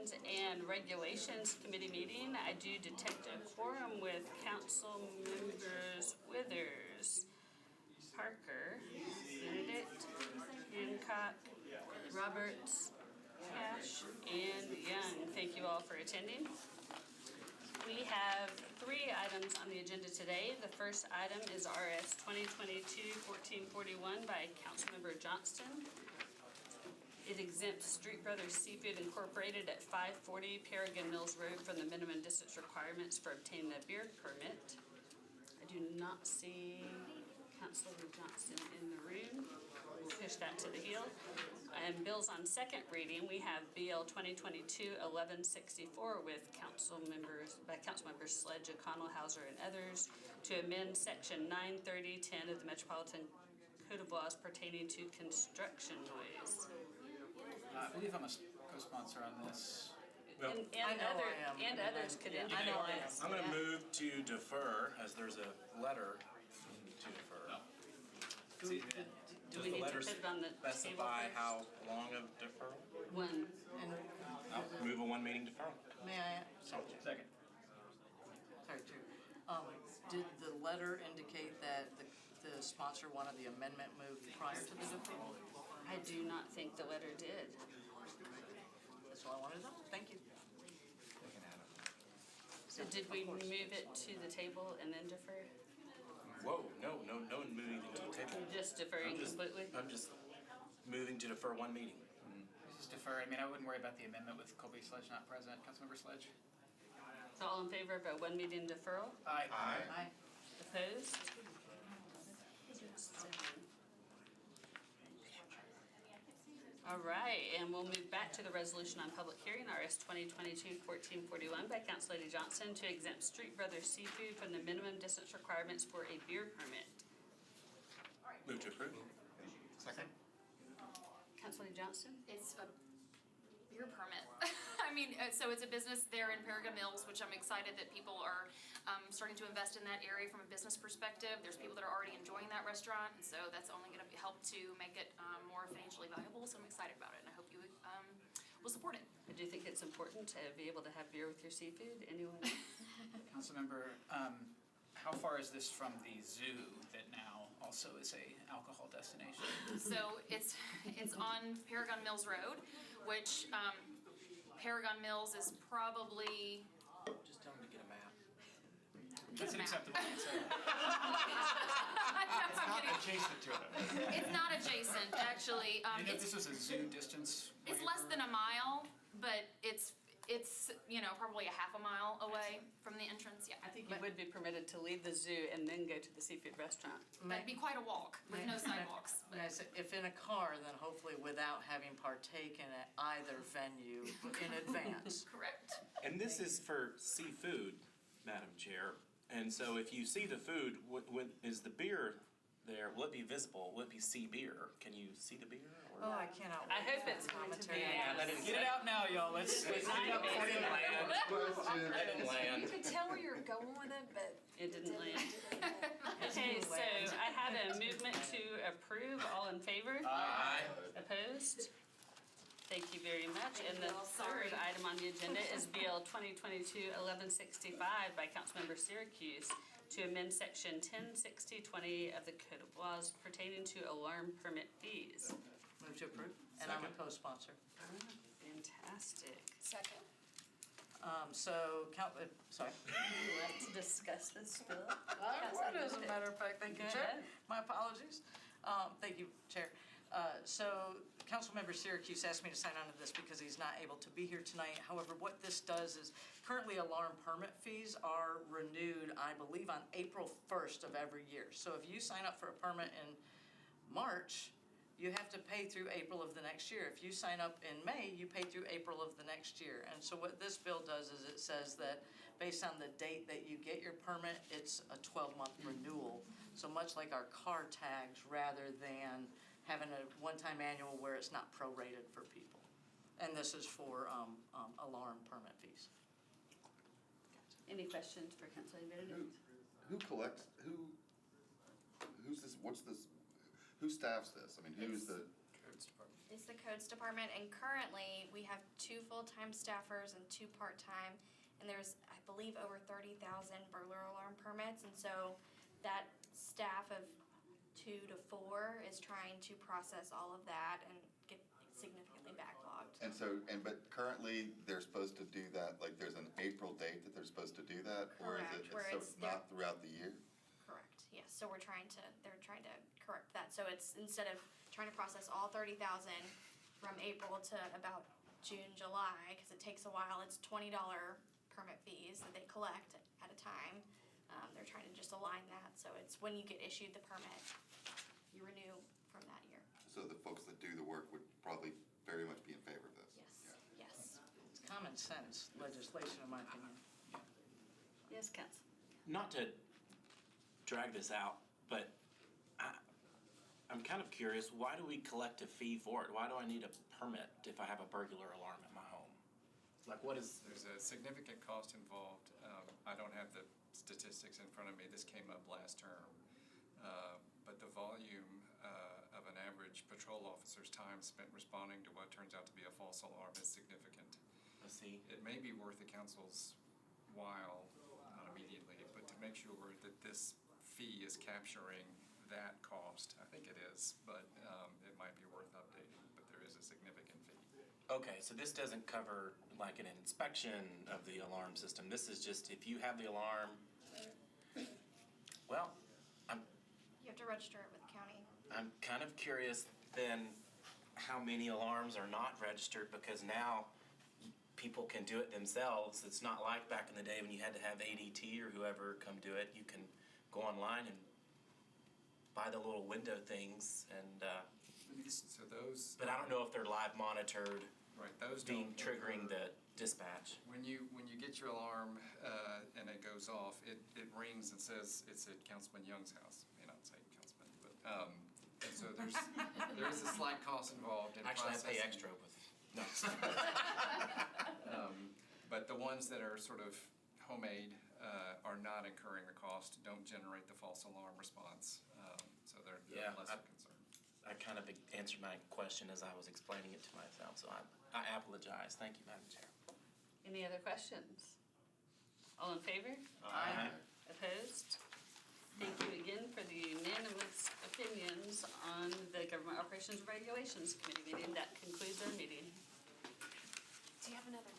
Appropriations and Regulations Committee meeting. I do detect a quorum with council members Withers, Parker, Benedict, Hancock, Roberts, Cash, and Young. Thank you all for attending. We have 3 items on the agenda today. The first item is RS 2022-1441 by Councilmember Johnston. It exempts Street Brothers Seafood Incorporated at 540 Paragon Mills Road from the minimum distance requirements for obtaining a beer permit. I do not see Councilor Johnston in the room. We'll push that to the heel. And bills on second reading, we have BL 2022-1164 with Councilmembers Sledge, O'Connell, Hauser, and others to amend Section 93010 of the Metropolitan Code of Laws pertaining to construction noise. I believe I'm a co-sponsor on this. Well, and others could indicate this. I'm going to move to defer, as there's a letter to defer. No. Do we need to put it on the table Specify first? how long of deferral? One. I'll move a 1 meeting deferral. May I? Second. Sorry, Chair. Did the letter indicate that the sponsor wanted the amendment moved prior to the deferral? I do not think the letter did. That's all I wanted to know. Thank you. So did we move it to the table and then defer? Whoa, no moving to the table. You're just deferring completely? I'm just moving to defer 1 meeting. Just defer. I mean, I wouldn't worry about the amendment with Colby Sledge not present. Councilmember Sledge? So all in favor of a 1 meeting deferral? Aye. Aye. Opposed? 7. All right, and we'll move back to the resolution on public hearing, RS 2022-1441 by Councilor Johnson to exempt Street Brothers Seafood from the minimum distance requirements for a beer permit. Move to approve. Second. Councilor Johnston? It's a beer permit. I mean, so it's a business there in Paragon Mills, which I'm excited that people are starting to invest in that area from a business perspective. There's people that are already enjoying that restaurant, and so that's only going to help to make it more financially viable. So I'm excited about it, and I hope you will support it. I do think it's important to be able to have beer with your seafood. Anyone? Councilmember, how far is this from the zoo that now also is a alcohol destination? So it's on Paragon Mills Road, which Paragon Mills is probably. Just tell them to get a map. That's an acceptable answer. It's not adjacent to it. It's not adjacent, actually. I mean, if this was a zoo distance. It's less than a mile, but it's probably a half a mile away from the entrance. Yeah, I think you would be permitted to leave the zoo and then go to the seafood restaurant. that'd be quite a walk with no sidewalks. And I said, if in a car, then hopefully without having partaken at either venue in advance. Correct. And this is for seafood, Madam Chair. And so if you see the food, is the beer there? Will it be visible? Will it be sea beer? Can you see the beer? Or? Oh, I cannot wait. I hope for it's the going to be. commentary. Get it out now, y'all. Let's get it out before it lands. That didn't land. You could tell where you're going with it, but It didn't land. Okay, so I had a movement to approve. All in favor? Aye. Opposed? Thank you very much. And the third item on the agenda is BL 2022-1165 by Councilmember Syracuse to amend Section 106020 of the Code of Laws pertaining to alarm permit fees. Move to approve. And I'm a co-sponsor. Fantastic. second. Sorry. Would you like to discuss this bill? I would, as a matter of fact. Thank you, Go Chair. ahead. My apologies. Thank you, Chair. So Councilmember Syracuse asked me to sign on to this because he's not able to be here tonight. However, what this does is currently alarm permit fees are renewed, I believe, on April 1st of every year. So if you sign up for a permit in March, you have to pay through April of the next year. If you sign up in May, you pay through April of the next year. And so what this bill does is it says that based on the date that you get your permit, it's a 12-month renewal. So much like our car tags, rather than having a one-time annual where it's not prorated for people. And this is for alarm permit fees. Any questions for Councilor Benedict? Who collects, who's this, what's this, who staffs this? I mean, who's the? Codes Department. is the codes department, and currently we have 2 full-time staffers and 2 part-time, and there's, I believe, over 30,000 burglar alarm permits, and so that staff of 2 to 4 is trying to process all of that and get significantly backlogged. And so, but currently, they're supposed to do that, like, there's an April date that they're supposed to do that? Or is Correct, it, where so it's- it's not throughout the year? Correct, yes, so they're trying to correct that, so it's, instead of trying to process all 30,000 from April to about June, July, cause it takes a while, it's $20 permit fees that they collect at a time. They're trying to just align that, so it's when you get issued the permit, you renew from that year. So the folks that do the work would probably very much be in favor of this? Yes, Yeah. yes. It's common sense legislation, in my opinion. Yes, Council. Not to drag this out, but I'm kind of curious, why do we collect a fee for it? Why do I need a permit if I have a burglar alarm at my home? Like, what is, There's a significant cost involved. I don't have the statistics in front of me. This came up last term. But the volume of an average patrol officer's time spent responding to what turns out to be a false alarm is significant. let's see, It may be worth the council's while, not immediately, but to make sure that this fee is capturing that cost. I think it is, but it might be worth updating, but there is a significant fee. okay, so this doesn't cover like an inspection of the alarm system. This is just if you have the alarm, well, You have to register it with the county. I'm kind of curious then how many alarms are not registered, because now people can do it themselves. It's not like back in the day when you had to have ADT or whoever come do it. You can go online and buy the little window things and, So those. but I don't know if they're live monitored, Right, those being don't. triggering the dispatch. When you get your alarm and it goes off, it rings and says it's at Councilman Young's house. May not say Councilman, but and so there is a slight cost involved in Actually, I processing. pay extra with, no. But the ones that are sort of homemade are not incurring the cost, don't generate the false alarm response, so they're Yeah, less of a concern. I kind of answered my question as I was explaining it to myself, so I apologize. Thank you, Madam Chair. Any other questions? All in favor? Aye. Opposed? Thank you again for the unanimous opinions on the Government Operations Regulations Committee meeting. That concludes our meeting. Do you have another